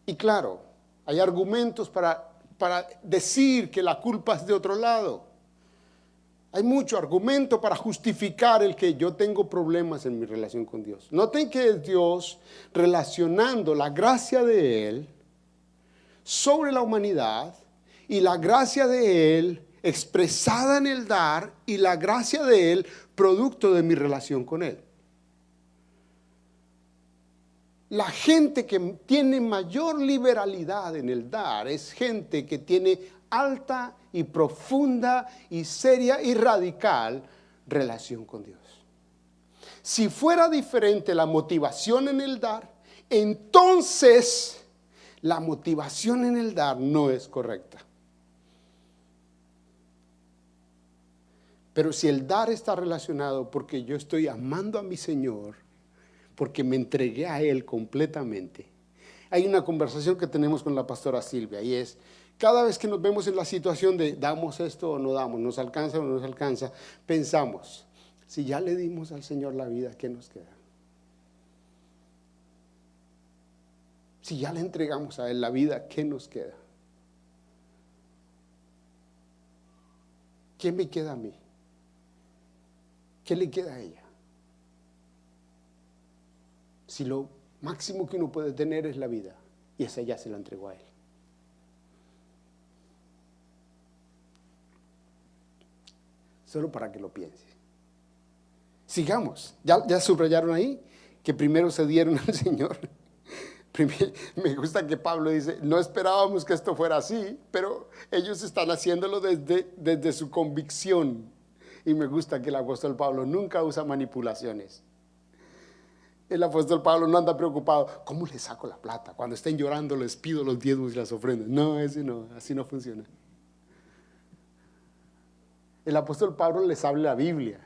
A: Y claro, hay argumentos para decir que la culpa es de otro lado. Hay mucho argumento para justificar el que yo tengo problemas en mi relación con Dios. Noten que es Dios relacionando la gracia de Él sobre la humanidad y la gracia de Él expresada en el dar y la gracia de Él producto de mi relación con Él. la gente que tiene mayor liberalidad en el dar es gente que tiene alta y profunda y seria y radical relación con Dios. Si fuera diferente la motivación en el dar, entonces la motivación en el dar no es correcta. Pero si el dar está relacionado porque yo estoy amando a mi Señor, porque me entregué a Él completamente. Hay una conversación que tenemos con la pastora Silvia y es, cada vez que nos vemos en la situación de damos esto o no damos, nos alcanza o no nos alcanza, pensamos, si ya le dimos al Señor la vida, ¿qué nos queda? Si ya le entregamos a Él la vida, ¿qué nos queda? ¿Qué me queda a mí? ¿Qué le queda a ella? Si lo máximo que uno puede tener es la vida, y esa ya se la entregó a Él. Solo para que lo piense. Sigamos. ¿Ya subrayaron ahí? Que primero se dieron al Señor. Me gusta que Pablo dice, no esperábamos que esto fuera así, pero ellos están haciéndolo desde su convicción. Y me gusta que el apóstol Pablo nunca usa manipulaciones. El apóstol Pablo no anda preocupado, ¿cómo les saco la plata? Cuando estén llorando les pido los diezmos y las ofrendas. No, así no funciona. El apóstol Pablo les habla la Biblia.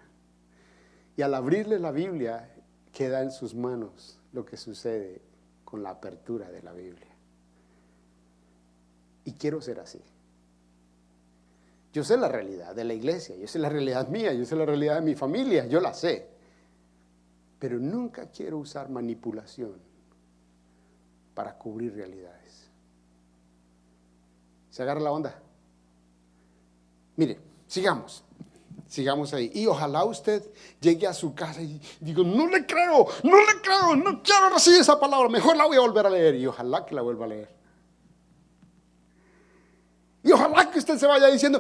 A: Y al abrirle la Biblia, queda en sus manos lo que sucede con la apertura de la Biblia. Y quiero ser así. Yo sé la realidad de la iglesia, yo sé la realidad mía, yo sé la realidad de mi familia, yo la sé. Pero nunca quiero usar manipulación para cubrir realidades. ¿Se agarra la onda? Mire, sigamos ahí. Y ojalá usted llegue a su casa y diga, no le creo, no quiero recibir esa palabra, mejor la voy a volver a leer. Y ojalá que la vuelva a leer. Y ojalá que usted se vaya diciendo,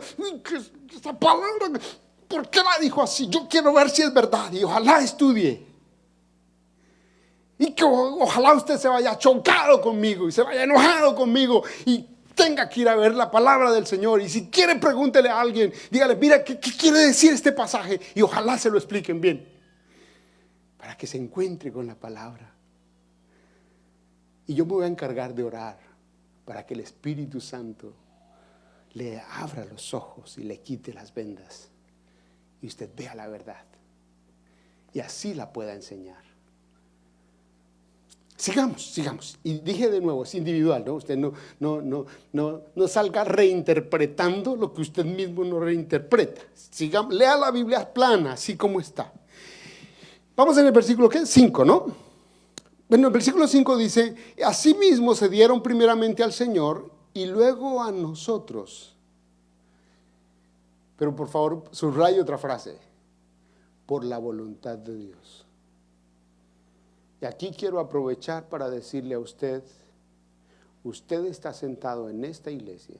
A: esa palabra, ¿por qué la dijo así? Yo quiero ver si es verdad. Y ojalá estudie. Y que ojalá usted se vaya chocado conmigo y se vaya enojado conmigo y tenga que ir a ver la palabra del Señor. Y si quiere, pregúntele a alguien, dígale, mira, ¿qué quiere decir este pasaje? Y ojalá se lo expliquen bien, para que se encuentre con la palabra. Y yo me voy a encargar de orar para que el Espíritu Santo le abra los ojos y le quite las vendas y usted vea la verdad y así la pueda enseñar. Sigamos. Y dije de nuevo, es individual, ¿no? Usted no salga reinterpretando lo que usted mismo no reinterpreta. Sigamos, lea la Biblia plana, así como está. Vamos en el versículo 5, ¿no? Bueno, el versículo 5 dice, asimismo se dieron primeramente al Señor y luego a nosotros. Pero por favor, subraye otra frase, por la voluntad de Dios. Y aquí quiero aprovechar para decirle a usted, usted está sentado en esta iglesia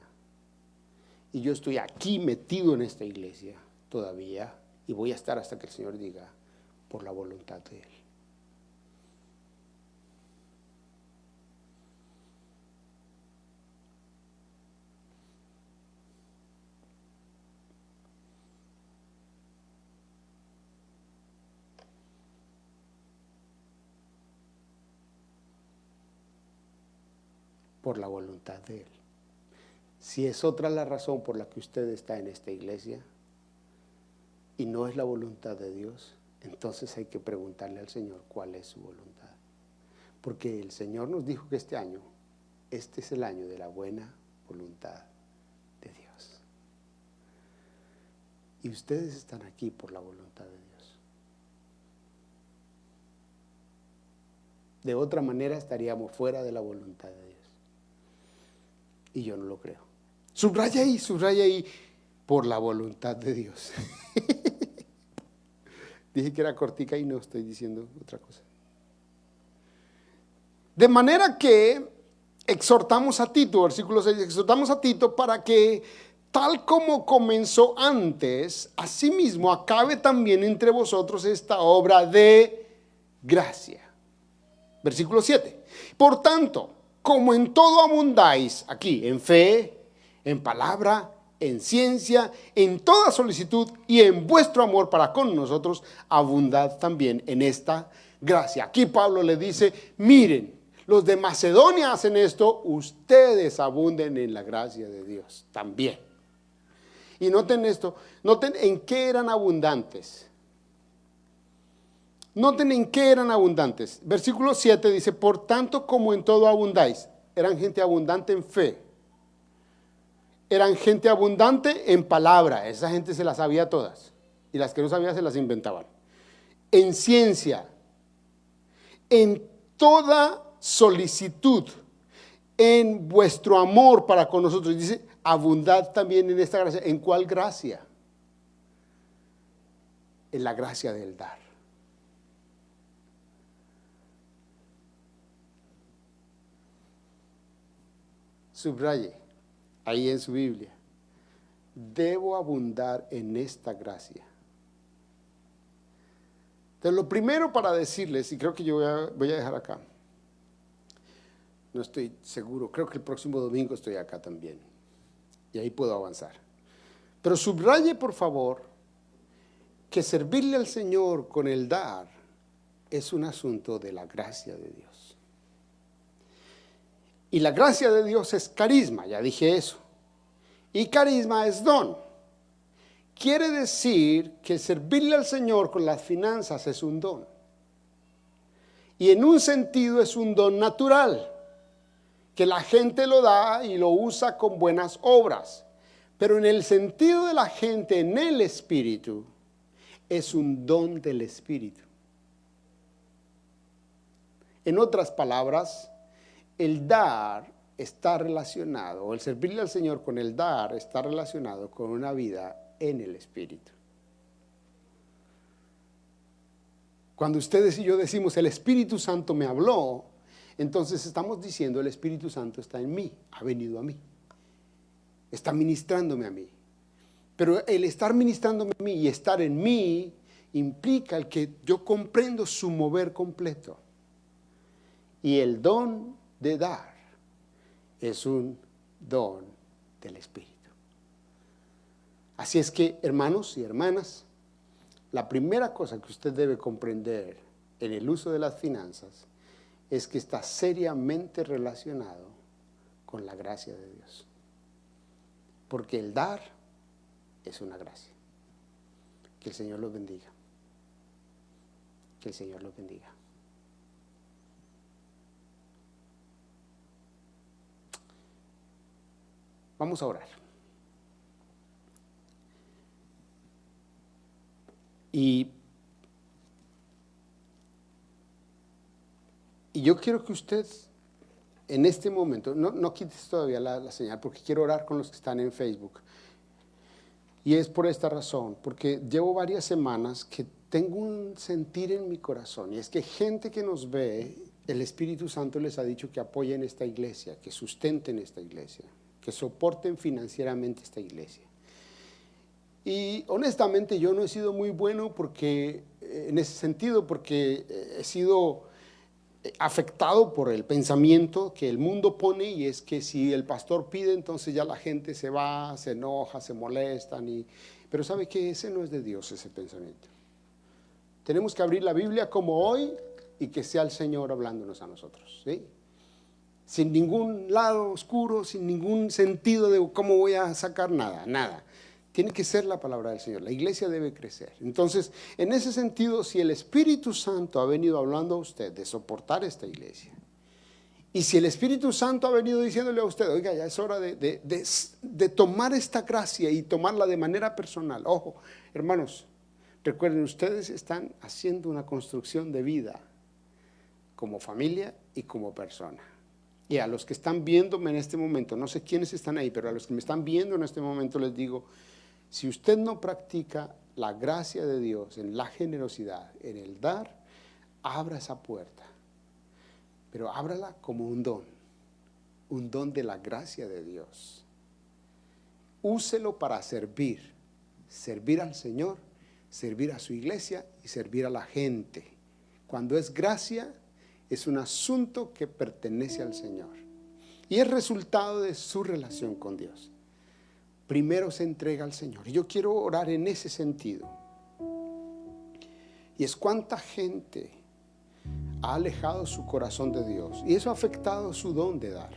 A: y yo estoy aquí metido en esta iglesia todavía y voy a estar hasta que el Señor diga, por la voluntad de Él. Por la voluntad de Él. Si es otra la razón por la que usted está en esta iglesia y no es la voluntad de Dios, entonces hay que preguntarle al Señor cuál es su voluntad. Porque el Señor nos dijo que este es el año de la buena voluntad de Dios. Y ustedes están aquí por la voluntad de Dios. De otra manera estaríamos fuera de la voluntad de Dios. Y yo no lo creo. Subraya ahí, por la voluntad de Dios. Dije que era cortica y no estoy diciendo otra cosa. De manera que exhortamos a Tito, versículo 6, exhortamos a Tito para que tal como comenzó antes, asimismo acabe también entre vosotros esta obra de gracia. Versículo 7. Por tanto, como en todo abundáis, aquí, en fe, en palabra, en ciencia, en toda solicitud y en vuestro amor para con nosotros, abundad también en esta gracia. Aquí Pablo le dice, miren, los de Macedonia hacen esto, ustedes abunden en la gracia de Dios también. Y noten esto, noten en qué eran abundantes. Noten en qué eran abundantes. Versículo 7 dice, por tanto como en todo abundáis. Eran gente abundante en fe. Eran gente abundante en palabra. Esa gente se las sabía todas. Y las que no sabían se las inventaban. En ciencia. En toda solicitud. En vuestro amor para con nosotros. Dice, abundad también en esta gracia. ¿En cuál gracia? En la gracia del dar. Subraye ahí en su Biblia, debo abundar en esta gracia. Entonces, lo primero para decirles, y creo que yo voy a dejar acá, no estoy seguro, creo que el próximo domingo estoy acá también, y ahí puedo avanzar. Pero subraye por favor que servirle al Señor con el dar es un asunto de la gracia de Dios. Y la gracia de Dios es carisma, ya dije eso. Y carisma es don. Quiere decir que servirle al Señor con las finanzas es un don. Y en un sentido es un don natural, que la gente lo da y lo usa con buenas obras. Pero en el sentido de la gente en el Espíritu, es un don del Espíritu. En otras palabras, el dar está relacionado, o el servirle al Señor con el dar está relacionado con una vida en el Espíritu. Cuando ustedes y yo decimos el Espíritu Santo me habló, entonces estamos diciendo el Espíritu Santo está en mí, ha venido a mí, está ministrándome a mí. Pero el estar ministrándome a mí y estar en mí implica el que yo comprendo su mover completo. Y el don de dar es un don del Espíritu. Así es que, hermanos y hermanas, la primera cosa que usted debe comprender en el uso de las finanzas es que está seriamente relacionado con la gracia de Dios. Porque el dar es una gracia. Que el Señor los bendiga. Que el Señor los bendiga. Vamos a orar. Y yo quiero que usted en este momento, no quites todavía la señal, porque quiero orar con los que están en Facebook. Y es por esta razón, porque llevo varias semanas que tengo un sentir en mi corazón, y es que gente que nos ve, el Espíritu Santo les ha dicho que apoyen esta iglesia, que sustenten esta iglesia, que soporten financieramente esta iglesia. Y honestamente yo no he sido muy bueno porque, en ese sentido, porque he sido afectado por el pensamiento que el mundo pone, y es que si el pastor pide, entonces ya la gente se va, se enoja, se molestan. Pero ¿sabe qué? Ese no es de Dios, ese pensamiento. Tenemos que abrir la Biblia como hoy y que sea el Señor hablándonos a nosotros, ¿sí? Sin ningún lado oscuro, sin ningún sentido de cómo voy a sacar nada. Tiene que ser la palabra del Señor. La iglesia debe crecer. Entonces, en ese sentido, si el Espíritu Santo ha venido hablando a usted de soportar esta iglesia, y si el Espíritu Santo ha venido diciéndole a usted, oiga, ya es hora de tomar esta gracia y tomarla de manera personal. Ojo, hermanos, recuerden, ustedes están haciendo una construcción de vida como familia y como persona. Y a los que están viéndome en este momento, no sé quiénes están ahí, pero a los que me están viendo en este momento les digo, si usted no practica la gracia de Dios en la generosidad, en el dar, abra esa puerta. Pero ábrala como un don de la gracia de Dios. Úselo para servir al Señor, servir a su iglesia y servir a la gente. Cuando es gracia, es un asunto que pertenece al Señor y es resultado de su relación con Dios. Primero se entrega al Señor. Y yo quiero orar en ese sentido. Y es cuánta gente ha alejado su corazón de Dios y eso ha afectado su don de dar.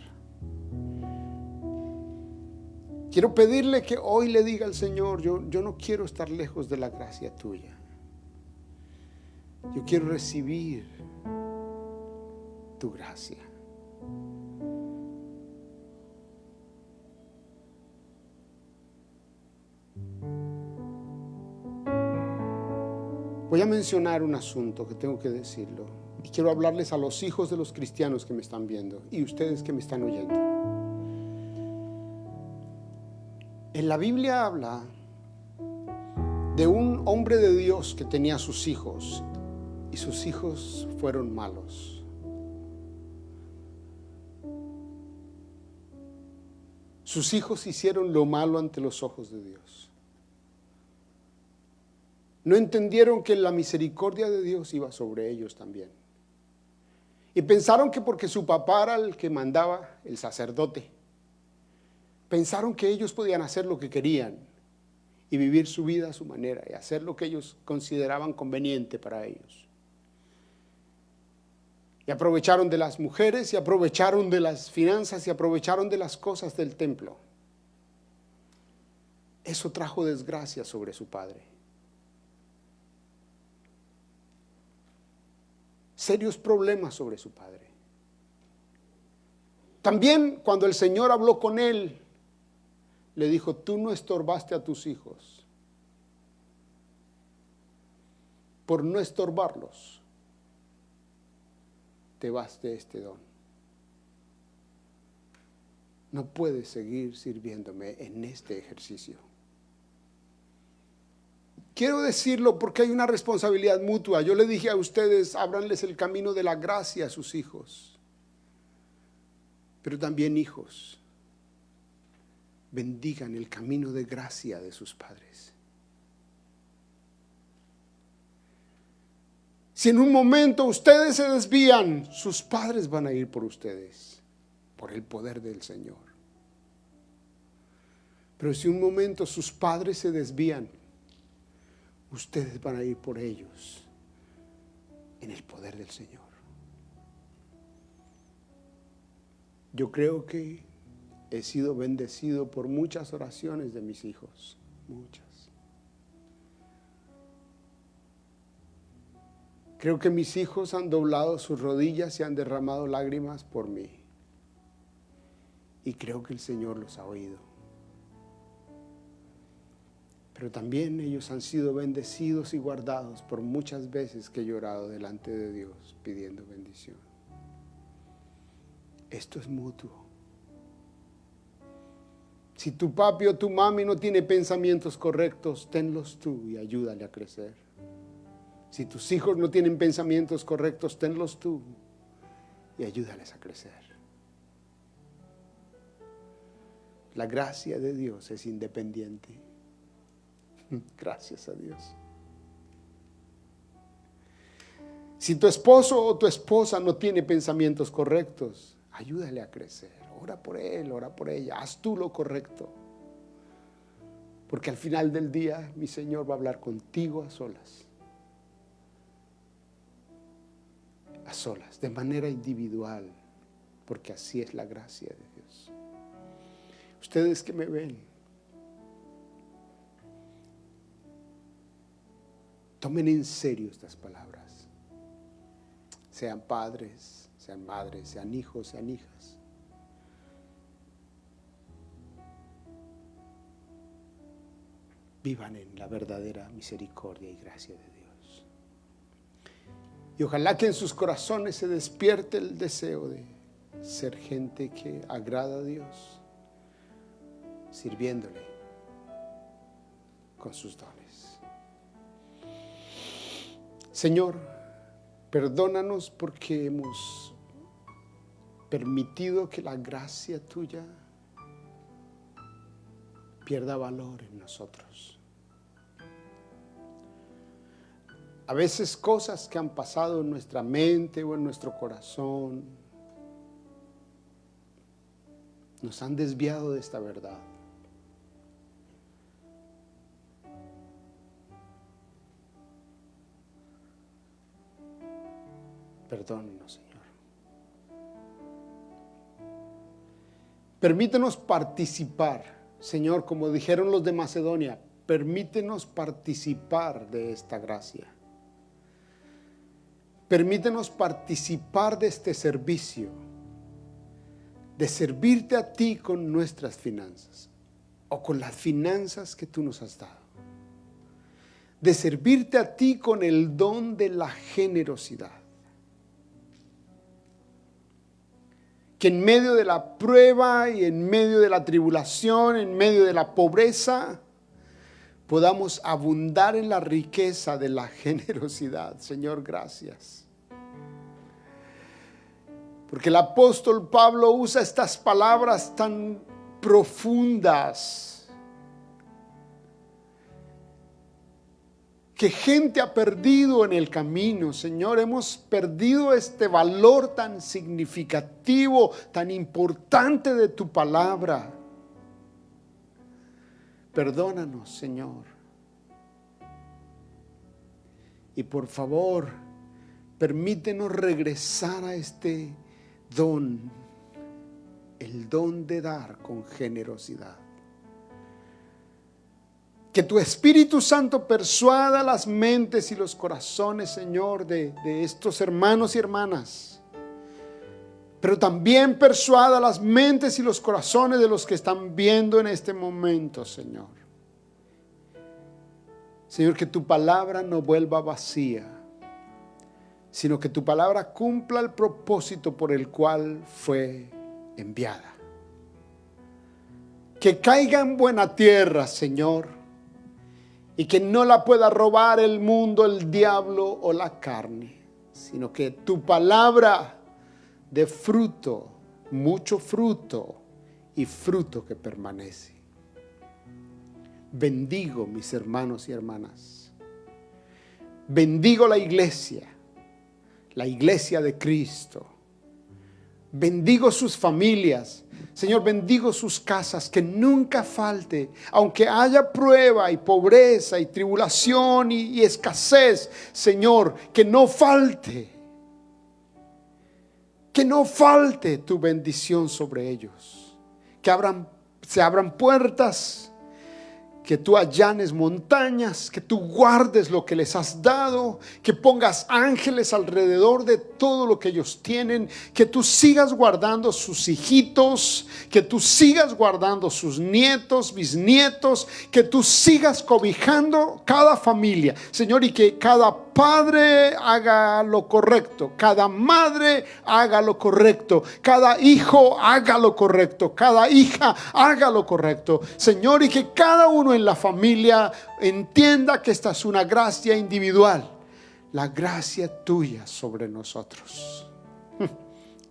A: Quiero pedirle que hoy le diga al Señor, yo no quiero estar lejos de la gracia tuya. Yo quiero recibir tu gracia. Voy a mencionar un asunto que tengo que decirlo. Y quiero hablarles a los hijos de los cristianos que me están viendo y ustedes que me están oyendo. En la Biblia habla de un hombre de Dios que tenía sus hijos y sus hijos fueron malos. Sus hijos hicieron lo malo ante los ojos de Dios. No entendieron que la misericordia de Dios iba sobre ellos también. Y pensaron que porque su papá era el que mandaba, el sacerdote, pensaron que ellos podían hacer lo que querían y vivir su vida a su manera y hacer lo que ellos consideraban conveniente para ellos. Y aprovecharon de las mujeres y aprovecharon de las finanzas y aprovecharon de las cosas del templo. Eso trajo desgracia sobre su padre. Serios problemas sobre su padre. También cuando el Señor habló con él, le dijo, tú no estorbaste a tus hijos. Por no estorbarlos, te vas de este don. No puedes seguir sirviéndome en este ejercicio. Quiero decirlo porque hay una responsabilidad mutua. Yo le dije a ustedes, ábranles el camino de la gracia a sus hijos. Pero también hijos, bendigan el camino de gracia de sus padres. Si en un momento ustedes se desvían, sus padres van a ir por ustedes, por el poder del Señor. Pero si un momento sus padres se desvían, ustedes van a ir por ellos en el poder del Señor. Yo creo que he sido bendecido por muchas oraciones de mis hijos, muchas. Creo que mis hijos han doblado sus rodillas y han derramado lágrimas por mí. Y creo que el Señor los ha oído. Pero también ellos han sido bendecidos y guardados por muchas veces que he llorado delante de Dios pidiendo bendición. Esto es mutuo. Si tu papi o tu mami no tiene pensamientos correctos, tenlos tú y ayúdale a crecer. Si tus hijos no tienen pensamientos correctos, tenlos tú y ayúdales a crecer. La gracia de Dios es independiente. Gracias a Dios. Si tu esposo o tu esposa no tiene pensamientos correctos, ayúdale a crecer. Ora por él, ora por ella. Haz tú lo correcto. Porque al final del día, mi Señor va a hablar contigo a solas. A solas, de manera individual. Porque así es la gracia de Dios. Ustedes que me ven, tomen en serio estas palabras. Sean padres, sean madres, sean hijos, sean hijas. Vivan en la verdadera misericordia y gracia de Dios. Y ojalá que en sus corazones se despierte el deseo de ser gente que agrada a Dios, sirviéndole con sus dones. Señor, perdónanos porque hemos permitido que la gracia tuya pierda valor en nosotros. A veces cosas que han pasado en nuestra mente o en nuestro corazón nos han desviado de esta verdad. Perdónenos, Señor. Permítenos participar, Señor, como dijeron los de Macedonia, permítenos participar de esta gracia. Permítenos participar de este servicio, de servirte a ti con nuestras finanzas o con las finanzas que tú nos has dado. De servirte a ti con el don de la generosidad. Que en medio de la prueba y en medio de la tribulación, en medio de la pobreza, podamos abundar en la riqueza de la generosidad. Señor, gracias. Porque el apóstol Pablo usa estas palabras tan profundas que gente ha perdido en el camino. Señor, hemos perdido este valor tan significativo, tan importante de tu palabra. Perdónanos, Señor. Y por favor, permítenos regresar a este don, el don de dar con generosidad. Que tu Espíritu Santo persuada las mentes y los corazones, Señor, de estos hermanos y hermanas. Pero también persuada las mentes y los corazones de los que están viendo en este momento, Señor. Señor, que tu palabra no vuelva vacía, sino que tu palabra cumpla el propósito por el cual fue enviada. Que caiga en buena tierra, Señor, y que no la pueda robar el mundo, el diablo o la carne, sino que tu palabra dé fruto, mucho fruto y fruto que permanece. Bendigo mis hermanos y hermanas. Bendigo la iglesia de Cristo. Bendigo sus familias. Señor, bendigo sus casas, que nunca falte, aunque haya prueba y pobreza y tribulación y escasez, Señor, que no falte tu bendición sobre ellos, que se abran puertas, que tú allanes montañas, que tú guardes lo que les has dado, que pongas ángeles alrededor de todo lo que ellos tienen, que tú sigas guardando sus hijitos, que tú sigas guardando sus nietos, bisnietos, que tú sigas cobijando cada familia, Señor, y que cada padre haga lo correcto, cada madre haga lo correcto, cada hijo haga lo correcto, cada hija haga lo correcto, Señor, y que cada uno en la familia entienda que esta es una gracia individual, la gracia tuya sobre nosotros.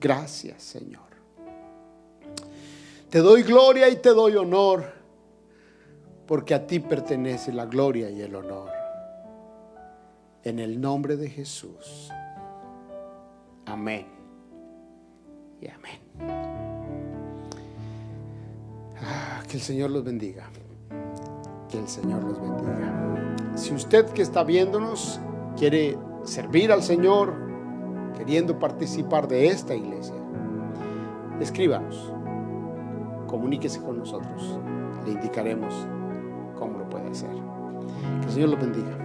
A: Gracias, Señor. Te doy gloria y te doy honor, porque a ti pertenece la gloria y el honor. En el nombre de Jesús. Amén y amén. Que el Señor los bendiga. Que el Señor los bendiga. Si usted que está viéndonos quiere servir al Señor, queriendo participar de esta iglesia, escríbanos, comuníquese con nosotros, le indicaremos cómo lo puede hacer. Que el Señor los bendiga.